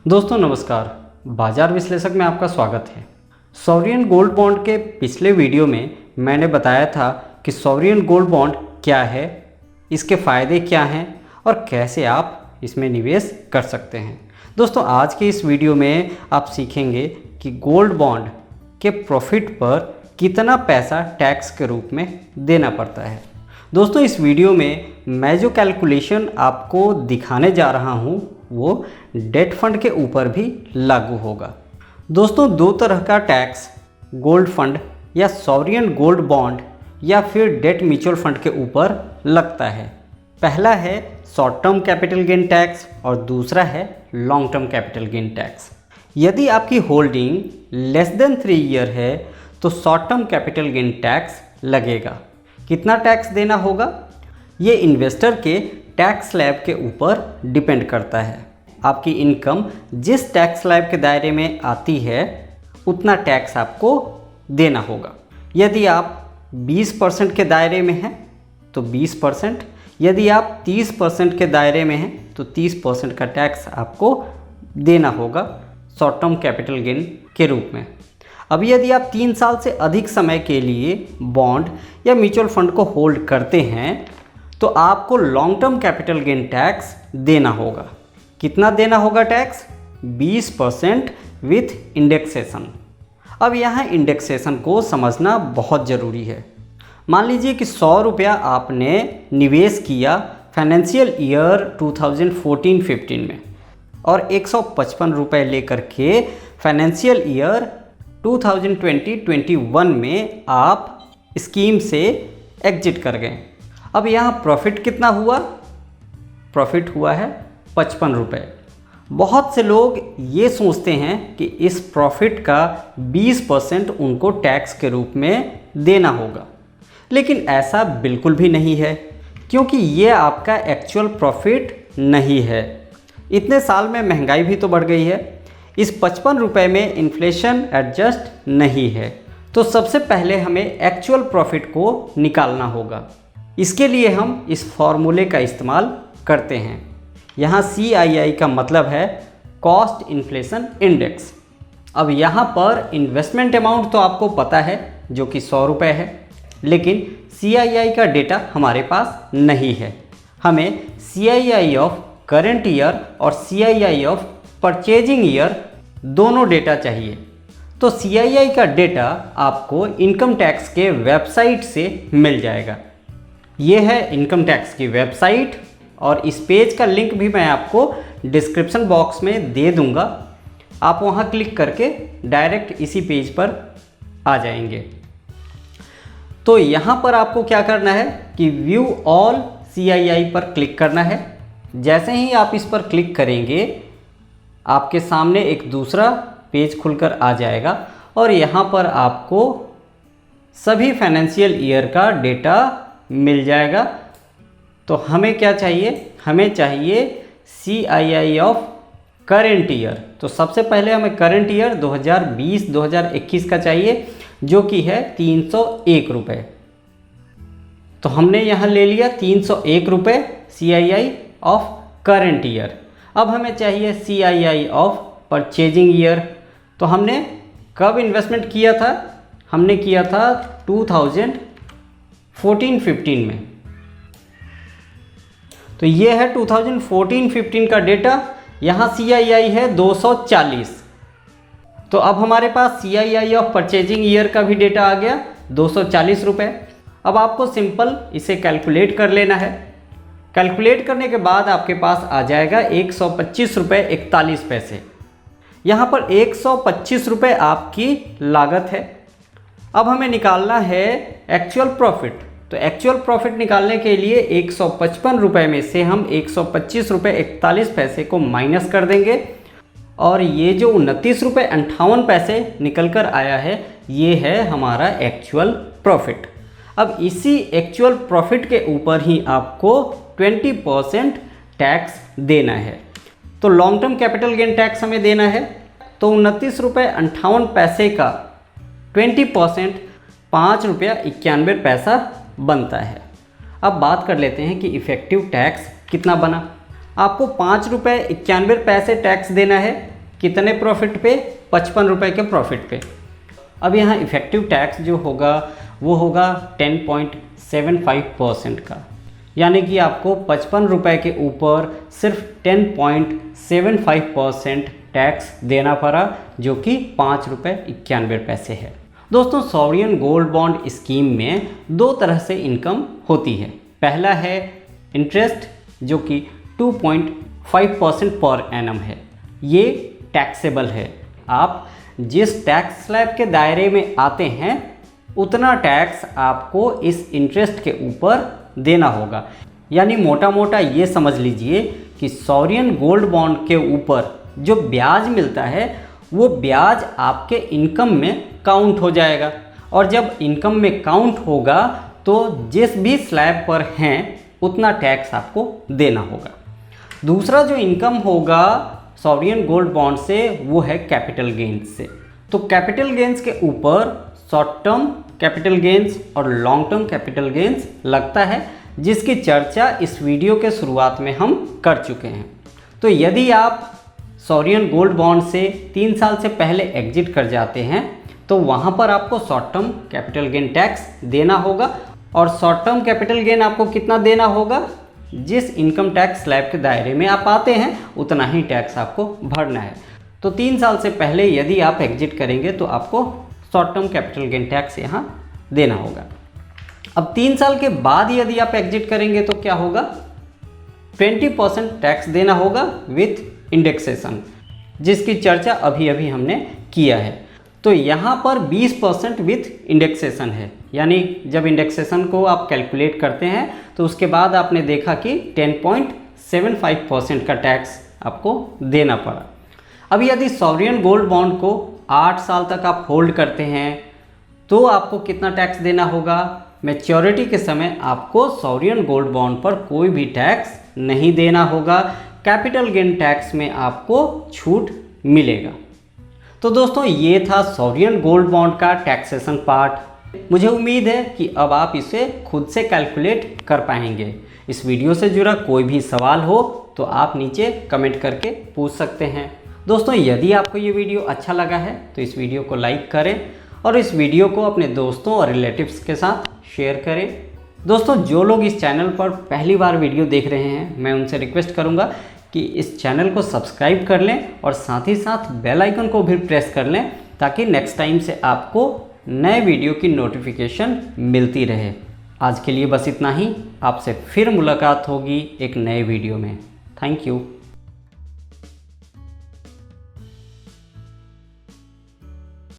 दोस्तों नमस्कार, बाजार विश्लेषक में आपका स्वागत है। सॉवरियन गोल्ड बॉन्ड के पिछले वीडियो में मैंने बताया था कि सॉवरियन गोल्ड बॉन्ड क्या है, इसके फ़ायदे क्या हैं और कैसे आप इसमें निवेश कर सकते हैं। दोस्तों आज के इस वीडियो में आप सीखेंगे कि गोल्ड बॉन्ड के प्रॉफिट पर कितना पैसा टैक्स के रूप में देना पड़ता है। दोस्तों इस वीडियो में मैं जो कैलकुलेशन आपको दिखाने जा रहा हूँ वो डेट फंड के ऊपर भी लागू होगा। दोस्तों दो तरह का टैक्स गोल्ड फंड या सॉवरियन गोल्ड बॉन्ड या फिर डेट म्यूचुअल फंड के ऊपर लगता है। पहला है short term capital gain tax और दूसरा है long term capital gain tax. यदि आपकी होल्डिंग लेस देन 3 ईयर है तो short term capital gain tax लगेगा। कितना टैक्स देना होगा ये इन्वेस्टर के टैक्स स्लैब के ऊपर डिपेंड करता है। आपकी इनकम जिस टैक्स स्लैब के दायरे में आती है उतना टैक्स आपको देना होगा। यदि आप 20% के दायरे में हैं तो 20%, यदि आप 30% के दायरे में हैं तो 30% का टैक्स आपको देना होगा शॉर्ट टर्म कैपिटल गेन के रूप में। अब यदि आप 3 साल से अधिक समय के लिए बॉन्ड या म्यूचुअल फंड को होल्ड करते हैं तो आपको long term capital gain tax देना होगा। कितना देना होगा टैक्स? 20% with indexation. अब यहाँ इंडेक्सेशन को समझना बहुत ज़रूरी है। मान लीजिए कि 100 रुपया आपने निवेश किया फाइनेंशियल ईयर 2014-15 में और 155 रुपये लेकर के फाइनेंशियल ईयर 2020-21 में आप स्कीम से एग्जिट कर गए। अब यहाँ प्रॉफिट कितना हुआ? प्रॉफिट हुआ है 55 रुपये। बहुत से लोग ये सोचते हैं कि इस प्रॉफिट का 20% उनको टैक्स के रूप में देना होगा, लेकिन ऐसा बिल्कुल भी नहीं है क्योंकि ये आपका एक्चुअल प्रॉफिट नहीं है। इतने साल में महंगाई भी तो बढ़ गई है। इस 55 रुपये में इन्फ्लेशन एडजस्ट नहीं है। तो सबसे पहले हमें एक्चुअल प्रॉफिट को निकालना होगा। इसके लिए हम इस फॉर्मूले का इस्तेमाल करते हैं। यहाँ CII का मतलब है कॉस्ट इन्फ्लेशन इंडेक्स। अब यहाँ पर इन्वेस्टमेंट अमाउंट तो आपको पता है जो कि 100 रुपये है, लेकिन CII का डेटा हमारे पास नहीं है। हमें CII ऑफ करेंट ईयर और CII ऑफ परचेजिंग ईयर दोनों डेटा चाहिए। तो CII का डेटा आपको इनकम टैक्स के वेबसाइट से मिल जाएगा। ये है इनकम टैक्स की वेबसाइट और इस पेज का लिंक भी मैं आपको डिस्क्रिप्शन बॉक्स में दे दूंगा। आप वहाँ क्लिक करके डायरेक्ट इसी पेज पर आ जाएंगे। तो यहाँ पर आपको क्या करना है कि व्यू ऑल CII पर क्लिक करना है। जैसे ही आप इस पर क्लिक करेंगे आपके सामने एक दूसरा पेज खुलकर आ जाएगा और यहाँ पर आपको सभी फाइनेंशियल ईयर का डेटा मिल जाएगा। तो हमें क्या चाहिए? हमें चाहिए CII ऑफ करेंट ईयर। तो सबसे पहले हमें करेंट ईयर 2020-2021 का चाहिए जो कि है 301 रुपये। तो हमने यहाँ ले लिया 301 रुपये CII ऑफ करेंट ईयर। अब हमें चाहिए CII ऑफ परचेजिंग ईयर। तो हमने कब इन्वेस्टमेंट किया था? हमने किया था 2014-15 में। तो ये है 2014-15 का डेटा। यहाँ CII है 240। तो अब हमारे पास CII ऑफ परचेजिंग ईयर का भी डेटा आ गया 240 रुपये। अब आपको सिंपल इसे कैलकुलेट कर लेना है। कैलकुलेट करने के बाद आपके पास आ जाएगा 125 रुपये 41 पैसे। यहाँ पर 125 रुपये आपकी लागत है। अब हमें निकालना है एक्चुअल प्रॉफिट। तो एक्चुअल प्रॉफिट निकालने के लिए 155 रुपये में से हम 125 रुपये 41 पैसे को माइनस कर देंगे और ये जो 29 रुपये 58 पैसे निकल कर आया है ये है हमारा एक्चुअल प्रॉफिट। अब इसी एक्चुअल प्रॉफिट के ऊपर ही आपको 20% टैक्स देना है। तो long term capital gain tax हमें देना है। तो 29 रुपये 58 पैसे का 20% 5 रुपया 91 पैसा बनता है। अब बात कर लेते हैं कि इफ़ेक्टिव टैक्स कितना बना। आपको 5 रुपये 91 पैसे टैक्स देना है कितने प्रॉफिट पे? 55 रुपये के प्रॉफिट पे। अब यहाँ इफ़ेक्टिव टैक्स जो होगा वो होगा 10.75% का, यानी कि आपको 55 रुपये के ऊपर सिर्फ 10.75% टैक्स देना पड़ा, जो कि 5 रुपये 91 पैसे है। दोस्तों, सॉवरियन गोल्ड बॉन्ड स्कीम में दो तरह से इनकम होती है। पहला है इंटरेस्ट, जो कि 2.5% पर एनम है। ये टैक्सेबल है। आप जिस टैक्स स्लैब के दायरे में आते हैं उतना टैक्स आपको इस इंटरेस्ट के ऊपर देना होगा। यानी मोटा मोटा ये समझ लीजिए कि सॉवरियन गोल्ड बॉन्ड के ऊपर जो ब्याज मिलता है वो ब्याज आपके इनकम में काउंट हो जाएगा, और जब इनकम में काउंट होगा तो जिस भी स्लैब पर हैं उतना टैक्स आपको देना होगा। दूसरा जो इनकम होगा सॉवरियन गोल्ड बॉन्ड से वो है कैपिटल गेन्स से। तो कैपिटल गेन्स के ऊपर शॉर्ट टर्म कैपिटल गेन्स और लॉन्ग टर्म कैपिटल गेन्स लगता है, जिसकी चर्चा इस वीडियो के शुरुआत में हम कर चुके हैं। तो यदि आप सॉवरियन गोल्ड बॉन्ड से 3 साल से पहले एग्जिट कर जाते हैं तो वहाँ पर आपको short term capital gain tax देना होगा, और शॉर्ट टर्म कैपिटल गेन आपको कितना देना होगा? जिस इनकम टैक्स स्लैब के दायरे में आप आते हैं उतना ही टैक्स आपको भरना है। तो 3 साल से पहले यदि आप एग्जिट करेंगे तो आपको short term capital gain tax यहाँ देना होगा। अब 3 साल के बाद यदि आप एग्जिट करेंगे तो क्या होगा? 20% टैक्स देना होगा विथ इंडेक्सेशन, जिसकी चर्चा अभी अभी हमने किया है। तो यहाँ पर 20% विथ इंडेक्सेशन है, यानी जब इंडेक्सेशन को आप कैलकुलेट करते हैं तो उसके बाद आपने देखा कि 10.75% का टैक्स आपको देना पड़ा। अब यदि सॉवरियन गोल्ड बॉन्ड को 8 साल तक आप होल्ड करते हैं तो आपको कितना टैक्स देना होगा? मैच्योरिटी के समय आपको सॉवरियन गोल्ड बॉन्ड पर कोई भी टैक्स नहीं देना होगा। कैपिटल गेन टैक्स में आपको छूट मिलेगा। तो दोस्तों, ये था सॉवरियन गोल्ड बॉन्ड का टैक्सेशन पार्ट। मुझे उम्मीद है कि अब आप इसे खुद से कैलकुलेट कर पाएंगे। इस वीडियो से जुड़ा कोई भी सवाल हो तो आप नीचे कमेंट करके पूछ सकते हैं। दोस्तों, यदि आपको ये वीडियो अच्छा लगा है तो इस वीडियो को लाइक करें और इस वीडियो को अपने दोस्तों और रिलेटिव्स के साथ शेयर करें। दोस्तों, जो लोग इस चैनल पर पहली बार वीडियो देख रहे हैं, मैं उनसे रिक्वेस्ट करूंगा कि इस चैनल को सब्सक्राइब कर लें और साथ ही साथ बेल आइकन को भी प्रेस कर लें, ताकि नेक्स्ट टाइम से आपको नए वीडियो की नोटिफिकेशन मिलती रहे। आज के लिए बस इतना ही। आपसे फिर मुलाकात होगी एक नए वीडियो में। Thank you.